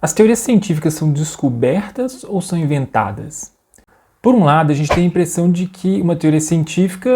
As teorias científicas são descobertas ou são inventadas? Por um lado, a gente tem a impressão de que uma teoria científica,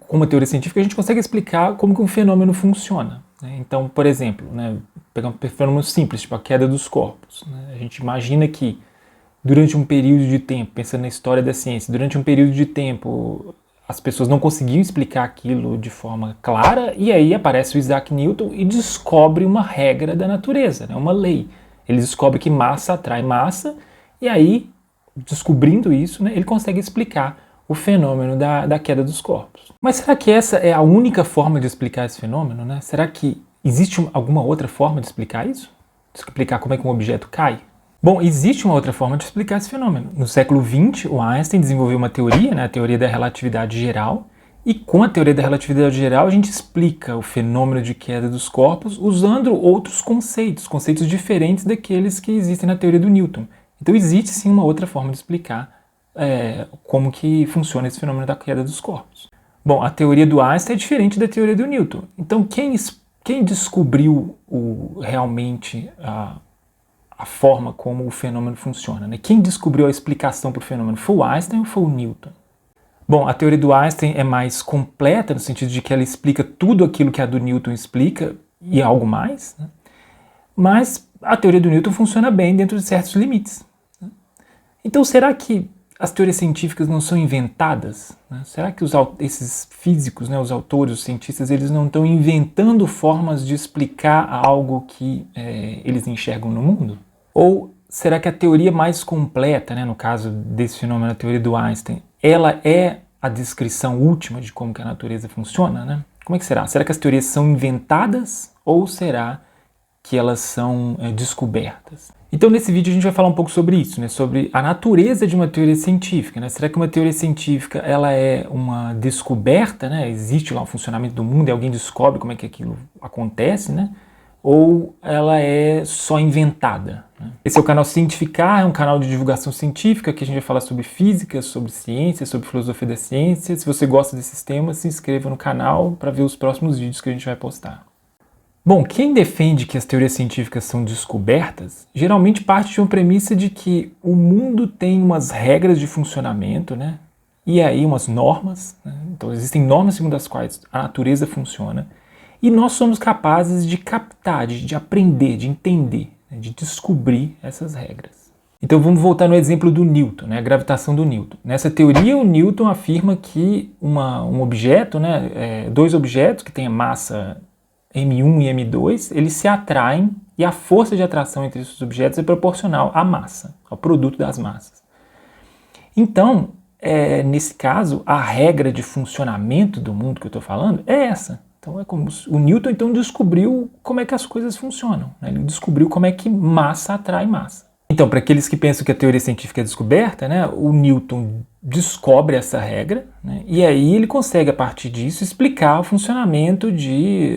com uma teoria científica a gente consegue explicar como que um fenômeno funciona, né? Então, por exemplo, né, pegar um fenômeno simples, tipo a queda dos corpos, né? A gente imagina que durante um período de tempo, pensando na história da ciência, durante um período de tempo as pessoas não conseguiam explicar aquilo de forma clara, e aí aparece o Isaac Newton e descobre uma regra da natureza, né, uma lei. Ele descobre que massa atrai massa, e aí, descobrindo isso, né, ele consegue explicar o fenômeno da queda dos corpos. Mas será que essa é a única forma de explicar esse fenômeno, né? Será que existe alguma outra forma de explicar isso? De explicar como é que um objeto cai? Bom, existe uma outra forma de explicar esse fenômeno. No século XX, o Einstein desenvolveu uma teoria, né, a teoria da relatividade geral, e com a teoria da relatividade geral a gente explica o fenômeno de queda dos corpos usando outros conceitos diferentes daqueles que existem na teoria do Newton. Então existe sim uma outra forma de explicar como que funciona esse fenômeno da queda dos corpos. Bom, a teoria do Einstein é diferente da teoria do Newton. Então quem descobriu realmente a forma como o fenômeno funciona, né? Quem descobriu a explicação para o fenômeno? Foi o Einstein ou foi o Newton? Bom, a teoria do Einstein é mais completa no sentido de que ela explica tudo aquilo que a do Newton explica e algo mais, né? Mas a teoria do Newton funciona bem dentro de certos limites, né? Então, será que as teorias científicas não são inventadas, né? Será que esses físicos, né, os autores, os cientistas, eles não estão inventando formas de explicar algo que eles enxergam no mundo? Ou será que a teoria mais completa, né, no caso desse fenômeno, a teoria do Einstein, ela é a descrição última de como que a natureza funciona, né? Como é que será? Será que as teorias são inventadas ou será que elas são descobertas? Então nesse vídeo a gente vai falar um pouco sobre isso, né? Sobre a natureza de uma teoria científica, né? Será que uma teoria científica ela é uma descoberta, né? Existe lá um funcionamento do mundo e alguém descobre como é que aquilo acontece, né? Ou ela é só inventada, né? Esse é o canal Cientificar, é um canal de divulgação científica que a gente vai falar sobre física, sobre ciência, sobre filosofia da ciência. Se você gosta desses temas, se inscreva no canal para ver os próximos vídeos que a gente vai postar. Bom, quem defende que as teorias científicas são descobertas, geralmente parte de uma premissa de que o mundo tem umas regras de funcionamento, né? E aí umas normas, né? Então existem normas segundo as quais a natureza funciona, e nós somos capazes de captar, de aprender, de entender, né? De descobrir essas regras. Então vamos voltar no exemplo do Newton, né? A gravitação do Newton. Nessa teoria, o Newton afirma que um objeto, né? Dois objetos que têm a massa M1 e M2, eles se atraem e a força de atração entre esses objetos é proporcional à massa, ao produto das massas. Então, nesse caso, a regra de funcionamento do mundo que eu estou falando é essa. Então, é como o Newton então descobriu como é que as coisas funcionam, né? Ele descobriu como é que massa atrai massa. Então, para aqueles que pensam que a teoria científica é descoberta, né, o Newton descobre essa regra, né, e aí ele consegue, a partir disso, explicar o funcionamento de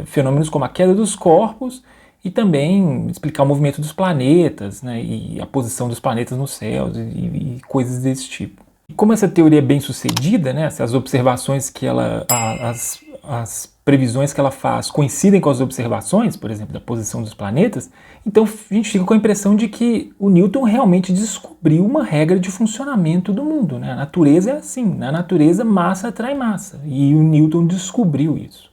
fenômenos como a queda dos corpos e também explicar o movimento dos planetas, né, e a posição dos planetas no céu e coisas desse tipo. E como essa teoria é bem sucedida, né, as observações que as previsões que ela faz coincidem com as observações, por exemplo, da posição dos planetas, então a gente fica com a impressão de que o Newton realmente descobriu uma regra de funcionamento do mundo, né? A natureza é assim, na natureza massa atrai massa, e o Newton descobriu isso.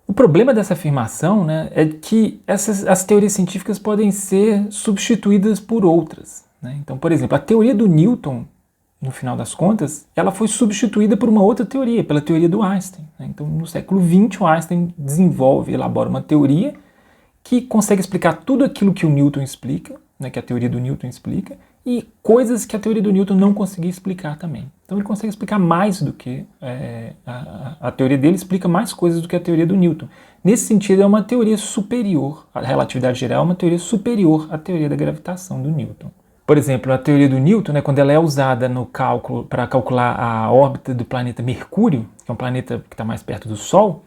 O problema dessa afirmação, né, é que as teorias científicas podem ser substituídas por outras, né? Então, por exemplo, a teoria do Newton, no final das contas, ela foi substituída por uma outra teoria, pela teoria do Einstein, né? Então, no século XX, o Einstein elabora uma teoria que consegue explicar tudo aquilo que o Newton explica, né, que a teoria do Newton explica, e coisas que a teoria do Newton não conseguia explicar também. Então ele consegue explicar mais do que a teoria dele explica mais coisas do que a teoria do Newton. Nesse sentido, é uma teoria superior. A relatividade geral é uma teoria superior à teoria da gravitação do Newton. Por exemplo, a teoria do Newton, né, quando ela é usada no cálculo para calcular a órbita do planeta Mercúrio, que é um planeta que está mais perto do Sol,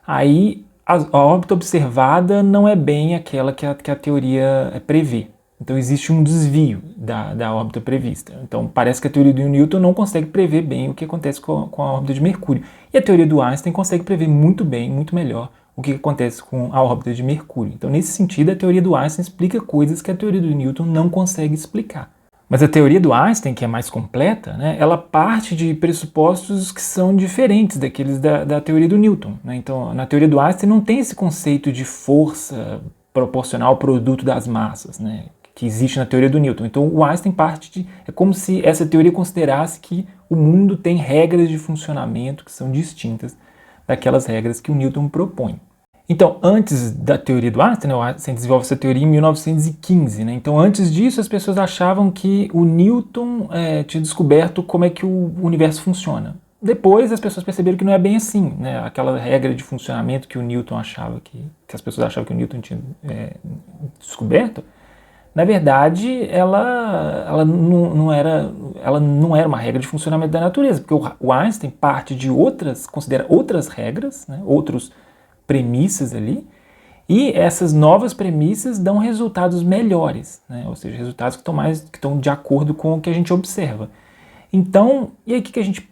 aí a órbita observada não é bem aquela que a teoria prevê. Então existe um desvio da órbita prevista. Então parece que a teoria do Newton não consegue prever bem o que acontece com a órbita de Mercúrio. E a teoria do Einstein consegue prever muito bem, muito melhor o que acontece com a órbita de Mercúrio. Então, nesse sentido, a teoria do Einstein explica coisas que a teoria do Newton não consegue explicar. Mas a teoria do Einstein, que é mais completa, né, ela parte de pressupostos que são diferentes daqueles da teoria do Newton. Né? Então, na teoria do Einstein não tem esse conceito de força proporcional ao produto das massas, né, que existe na teoria do Newton. Então, o Einstein parte de... É como se essa teoria considerasse que o mundo tem regras de funcionamento que são distintas daquelas regras que o Newton propõe. Então, antes da teoria do Einstein, né, o Einstein desenvolve essa teoria em 1915. Né? Então, antes disso, as pessoas achavam que o Newton tinha descoberto como é que o universo funciona. Depois, as pessoas perceberam que não é bem assim. Né? Aquela regra de funcionamento que o Newton achava, que as pessoas achavam que o Newton tinha descoberto, na verdade, ela não era uma regra de funcionamento da natureza, porque o Einstein parte de considera outras regras, né, outras premissas ali, e essas novas premissas dão resultados melhores, né, ou seja, resultados que estão de acordo com o que a gente observa. Então, e aí o que a gente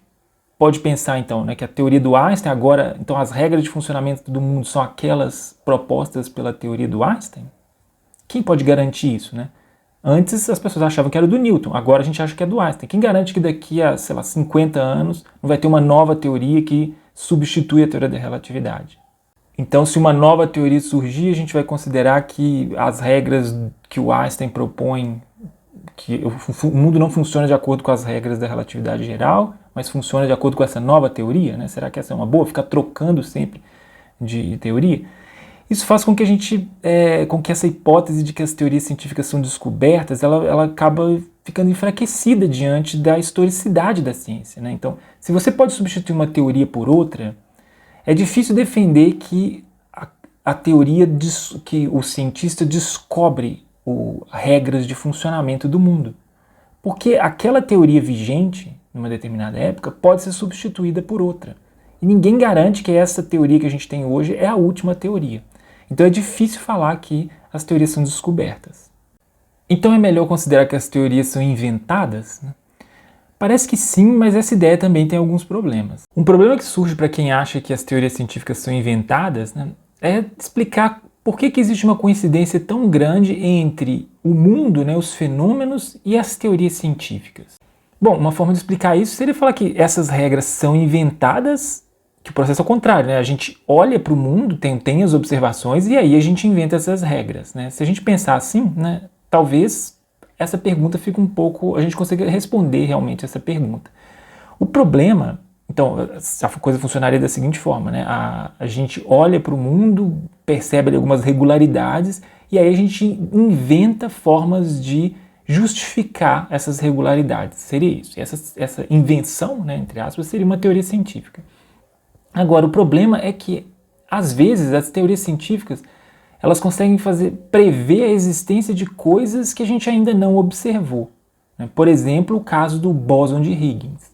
pode pensar então, né, que a teoria do Einstein agora, então as regras de funcionamento do mundo são aquelas propostas pela teoria do Einstein? Quem pode garantir isso, né? Antes as pessoas achavam que era do Newton, agora a gente acha que é do Einstein. Quem garante que daqui a, 50 anos não vai ter uma nova teoria que substitui a teoria da relatividade? Então, se uma nova teoria surgir, a gente vai considerar que as regras que o Einstein propõe, que o mundo não funciona de acordo com as regras da relatividade geral, mas funciona de acordo com essa nova teoria, né? Será que essa é uma boa? Ficar trocando sempre de teoria? Isso faz com que com que essa hipótese de que as teorias científicas são descobertas, ela acaba ficando enfraquecida diante da historicidade da ciência, né? Então, se você pode substituir uma teoria por outra, é difícil defender que a teoria que o cientista descobre regras de funcionamento do mundo. Porque aquela teoria vigente, numa determinada época, pode ser substituída por outra. E ninguém garante que essa teoria que a gente tem hoje é a última teoria. Então é difícil falar que as teorias são descobertas. Então é melhor considerar que as teorias são inventadas? Né? Parece que sim, mas essa ideia também tem alguns problemas. Um problema que surge para quem acha que as teorias científicas são inventadas, né, é explicar por que existe uma coincidência tão grande entre o mundo, né, os fenômenos e as teorias científicas. Bom, uma forma de explicar isso seria falar que essas regras são inventadas, que o processo é o contrário, né? A gente olha para o mundo, tem as observações e aí a gente inventa essas regras, né? Se a gente pensar assim, né, talvez essa pergunta fique a gente consiga responder realmente essa pergunta. O problema, então, a coisa funcionaria da seguinte forma, né? A gente olha para o mundo, percebe algumas regularidades e aí a gente inventa formas de justificar essas regularidades. Seria isso. Essa invenção, né, entre aspas, seria uma teoria científica. Agora, o problema é que, às vezes, as teorias científicas elas conseguem prever a existência de coisas que a gente ainda não observou. Né? Por exemplo, o caso do bóson de Higgins.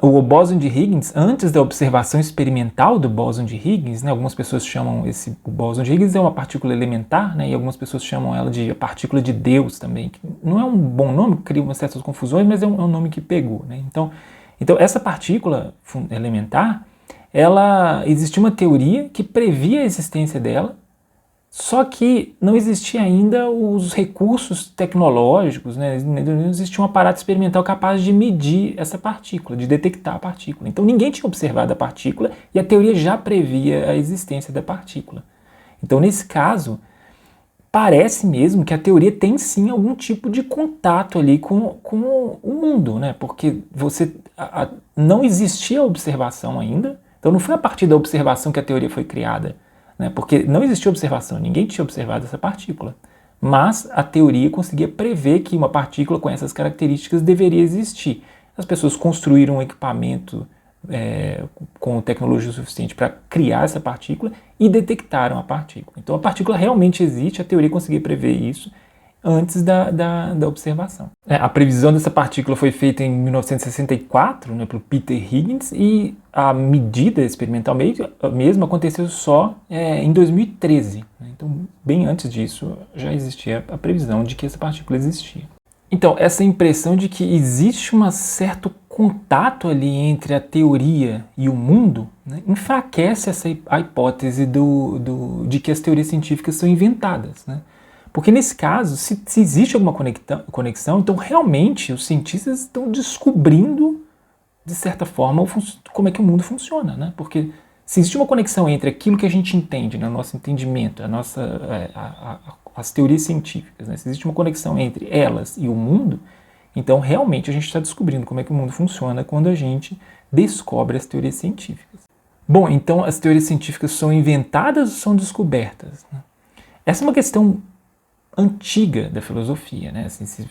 O bóson de Higgins, antes da observação experimental do bóson de Higgins, né, algumas pessoas chamam o bóson de Higgins é uma partícula elementar, né, e algumas pessoas chamam ela de a partícula de Deus também, que não é um bom nome, cria umas certas confusões, mas é um nome que pegou. Né? Então, essa partícula elementar, existia uma teoria que previa a existência dela, só que não existia ainda os recursos tecnológicos, né? Não existia um aparato experimental capaz de medir essa partícula, de detectar a partícula. Então ninguém tinha observado a partícula e a teoria já previa a existência da partícula. Então nesse caso, parece mesmo que a teoria tem sim algum tipo de contato ali com o mundo, né? Porque não existia observação ainda, então não foi a partir da observação que a teoria foi criada. Porque não existia observação, ninguém tinha observado essa partícula. Mas a teoria conseguia prever que uma partícula com essas características deveria existir. As pessoas construíram um equipamento com tecnologia suficiente para criar essa partícula e detectaram a partícula. Então a partícula realmente existe, a teoria conseguia prever isso antes da observação. A previsão dessa partícula foi feita em 1964, né, pelo Peter Higgins, e a medida experimental mesmo aconteceu só em 2013. Né? Então, bem antes disso, já existia a previsão de que essa partícula existia. Então, essa impressão de que existe um certo contato ali entre a teoria e o mundo, né, enfraquece a hipótese de que as teorias científicas são inventadas, né? Porque nesse caso, se existe alguma conexão, então realmente os cientistas estão descobrindo, de certa forma, como é que o mundo funciona, né? Porque se existe uma conexão entre aquilo que a gente entende, né, o nosso entendimento, as teorias científicas, né, se existe uma conexão entre elas e o mundo, então realmente a gente está descobrindo como é que o mundo funciona quando a gente descobre as teorias científicas. Bom, então as teorias científicas são inventadas ou são descobertas, né? Essa é uma questão antiga da filosofia, né? Assim, se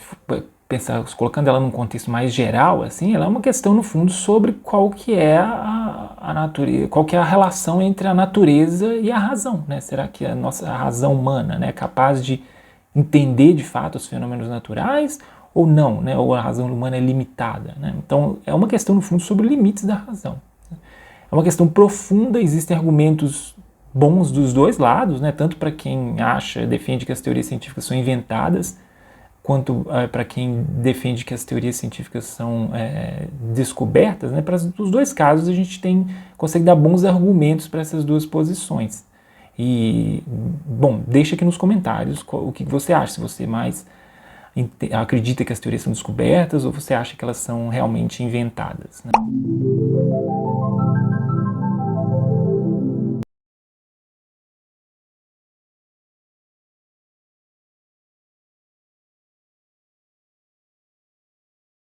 pensar, colocando ela num contexto mais geral, assim, ela é uma questão no fundo sobre qual que é a natureza, qual que é a relação entre a natureza e a razão, né? Será que a razão humana, né, é capaz de entender de fato os fenômenos naturais ou não, né? Ou a razão humana é limitada, né? Então é uma questão no fundo sobre limites da razão. É uma questão profunda, existem argumentos bons dos dois lados, né? Tanto para quem defende que as teorias científicas são inventadas, quanto para quem defende que as teorias científicas são descobertas, né? Para os dois casos a gente consegue dar bons argumentos para essas duas posições. E, bom, deixa aqui nos comentários o que você acha, se você mais acredita que as teorias são descobertas ou você acha que elas são realmente inventadas, né?